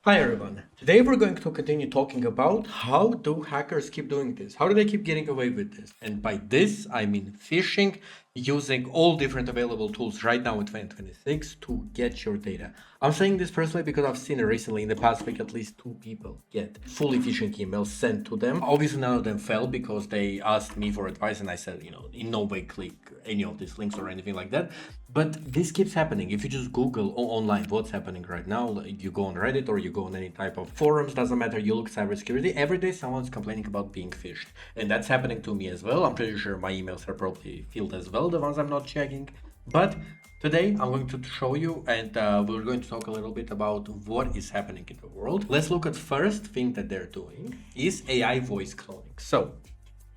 Hi everyone. Today we're going to continue talking about how do hackers keep doing this? How do they keep getting away with this? And by this, I mean phishing, using all different available tools right now in 2026 to get your data. I'm saying this personally because I've seen it recently in the past week, at least 2 people get fully phishing emails sent to them. Obviously, none of them fell because they asked me for advice and I said, in no way click any of these links or anything like that. But this keeps happening. If you just Google online what's happening right now, like you go on Reddit or you go on any type of forums, doesn't matter, you look cybersecurity, every day someone's complaining about being phished. And that's happening to me as well. I'm pretty sure my emails are probably filled as well, the ones I'm not checking. But today I'm going to show you and we're going to talk a little bit about what is happening in the world. Let's look at first thing that they're doing is AI voice cloning. So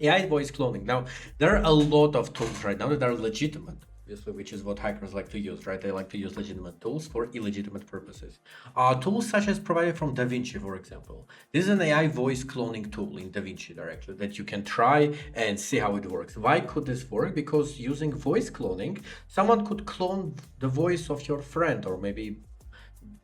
AI voice cloning. Now, there are a lot of tools right now that are legitimate, obviously, which is what hackers like to use, right? They like to use legitimate tools for illegitimate purposes. Tools such as provided from DaVinci, for example. This is an AI voice cloning tool in DaVinci directly that you can try and see how it works. Why could this work? Because using voice cloning, someone could clone the voice of your friend or maybe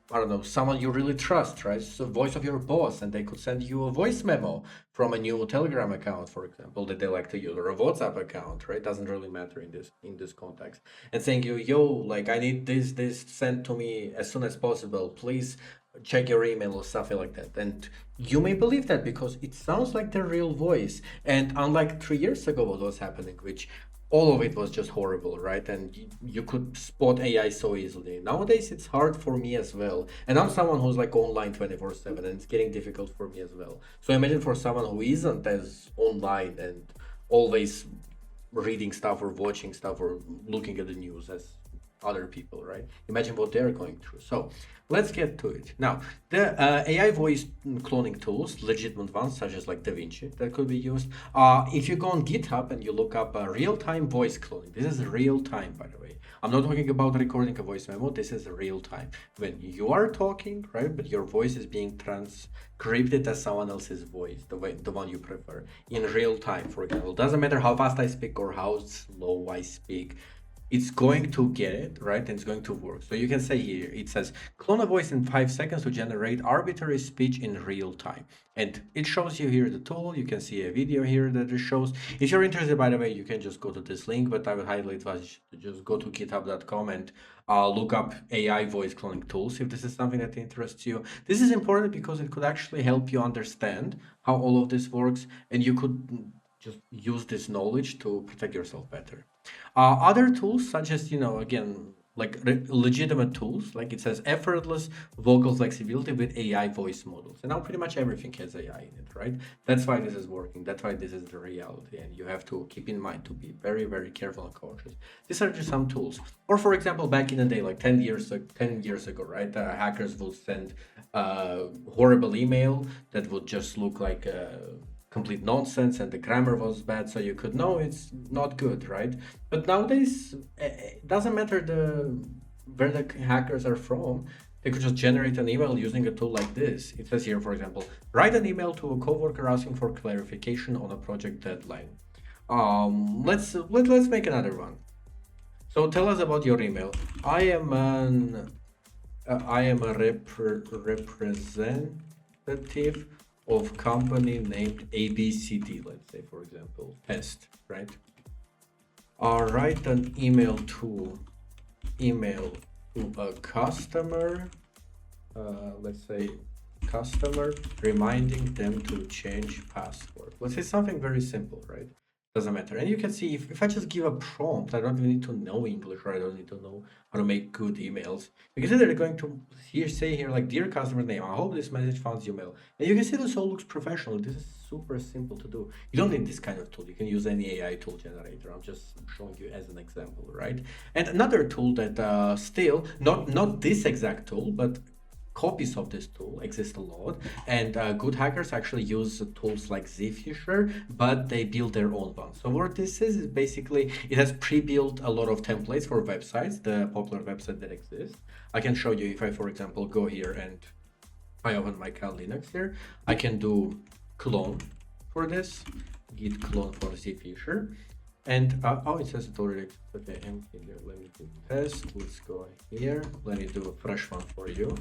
I don't know, someone you really trust, right? So voice of your boss, and they could send you a voice memo from a new Telegram account, for example, that they like to use, or a WhatsApp account, right? Doesn't really matter in this context. And saying you, yo, like I need this sent to me as soon as possible. Please check your email or something like that. And you may believe that because it sounds like their real voice. And unlike 3 years ago, what was happening, which all of it was just horrible, right? And you could spot AI so easily. Nowadays, it's hard for me as well. And I'm someone who's like online 24/7, and it's getting difficult for me as well. So imagine for someone who isn't as online and always reading stuff or watching stuff or looking at the news as other people, right? Imagine what they're going through. So let's get to it. Now, the AI voice cloning tools, legitimate ones such as like DaVinci, that could be used. If you go on GitHub and you look up real-time voice cloning, this is real time, by the way. I'm not talking about recording a voice memo. This is real time. When you are talking, right, but your voice is being transcribed as someone else's voice, the one you prefer, in real time, for example. Doesn't matter how fast I speak or how slow I speak, it's going to get it, right? And it's going to work. So you can say here, it says, clone a voice in 5 seconds to generate arbitrary speech in real time. And it shows you here the tool. You can see a video here that it shows. If you're interested, by the way, you can just go to this link, but I would highly advise you to just go to github.com and look up AI voice cloning tools if this is something that interests you. This is important because it could actually help you understand how all of this works, and you could just use this knowledge to protect yourself better. Other tools, such as, again, like legitimate tools, like it says effortless vocal flexibility with AI voice models. And now pretty much everything has AI in it, right? That's why this is working. That's why this is the reality. And you have to keep in mind to be very, very careful and cautious. These are just some tools. Or for example, back in the day, like 10 years ago, right? Hackers would send horrible email that would just look like complete nonsense and the grammar was bad, so you could know it's not good, right? But nowadays it doesn't matter where the hackers are from. They could just generate an email using a tool like this. It says here, for example, write an email to a coworker asking for clarification on a project deadline. Let's make another one. So tell us about your email. I am a representative of company named ABCD, let's say, for example, test, right? Write an email to a customer, let's say customer, reminding them to change password. Let's say something very simple, right? Doesn't matter. And you can see if I just give a prompt, I don't even need to know English, or I don't need to know how to make good emails. Because they're going to say here like, dear customer name, I hope this message finds your mail. And you can see this all looks professional. This is super simple to do. You don't need this kind of tool. You can use any AI tool generator. I'm just showing you as an example, right? And another tool that still, not this exact tool, but copies of this tool exist a lot, and good hackers actually use tools like Zphisher, but they build their own ones. So what this is basically, it has pre-built a lot of templates for websites, the popular website that exists. I can show you if I, for example, go here and I open my Cal Linux here, I can do clone for this, git clone for Zphisher. And oh, it says it already. Okay, empty there. Let me do test. Let's go here. Let me do a fresh one for you.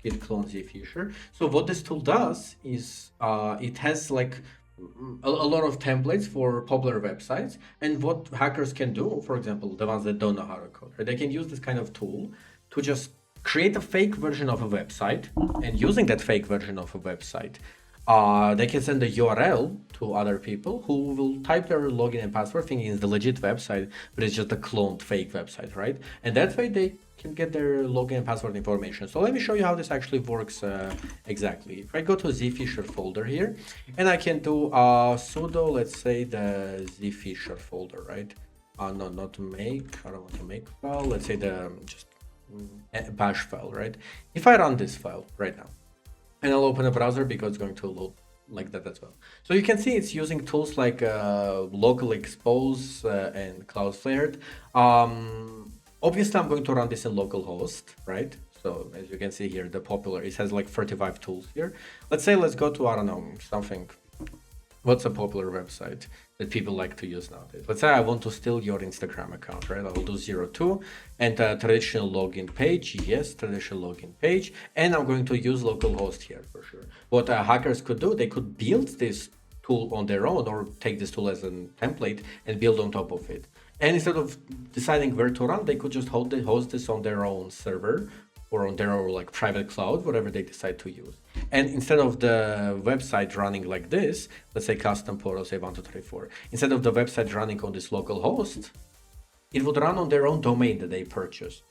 git clone Zphisher. So what this tool does is it has like a lot of templates for popular websites, and what hackers can do, for example, the ones that don't know how to code, right? They can use this kind of tool to just create a fake version of a website, and using that fake version of a website, they can send a URL to other people who will type their login and password thinking it's the legit website, but it's just a cloned fake website, right? And that way they can get their login and password information. So let me show you how this actually works exactly. If I go to Zphisher folder here, and I can do sudo, let's say the Zphisher folder, right? No, not to make, I don't want to make file. Let's say the just bash file, right? If I run this file right now, and I'll open a browser because it's going to load like that as well. So you can see it's using tools like local expose and Cloudflare. Obviously, I'm going to run this in localhost, right? So as you can see here, the popular, it has like 35 tools here. Let's say, let's go to, I don't know, something. What's a popular website that people like to use nowadays? Let's say I want to steal your Instagram account, right? I will do 02 and traditional login page. Yes, traditional login page. And I'm going to use localhost here for sure. What hackers could do, they could build this tool on their own or take this tool as a template and build on top of it. And instead of deciding where to run, they could just host this on their own server or on their own like private cloud, whatever they decide to use. And instead of the website running like this, let's say custom portal, say 1234, instead of the website running on this local host, it would run on their own domain that they purchased.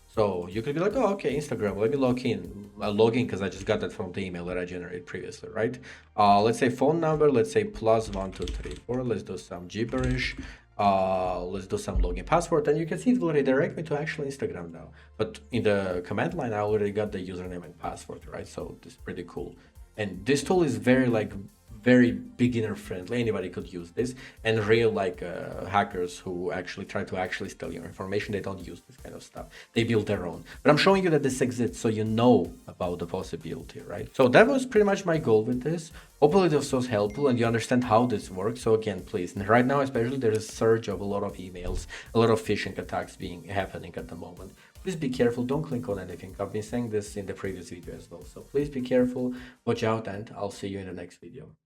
So you could be like, oh, okay, Instagram, let me log in. I'll log in because I just got that from the email that I generated previously, right? Let's say phone number, let's say +1234. Let's do some gibberish. Let's do some login password, and you can see it will redirect me to actual Instagram now. But in the command line, I already got the username and password, right? So this is pretty cool. And this tool is very beginner friendly. Anybody could use this, and real like hackers who actually try to actually steal your information, they don't use this kind of stuff. They build their own. But I'm showing you that this exists so you know about the possibility, right? So that was pretty much my goal with this. Hopefully this was helpful and you understand how this works. So again, please, and right now especially, there is a surge of a lot of emails, a lot of phishing attacks happening at the moment. Please be careful, don't click on anything. I've been saying this in the previous video as well. So please be careful, watch out, and I'll see you in the next video.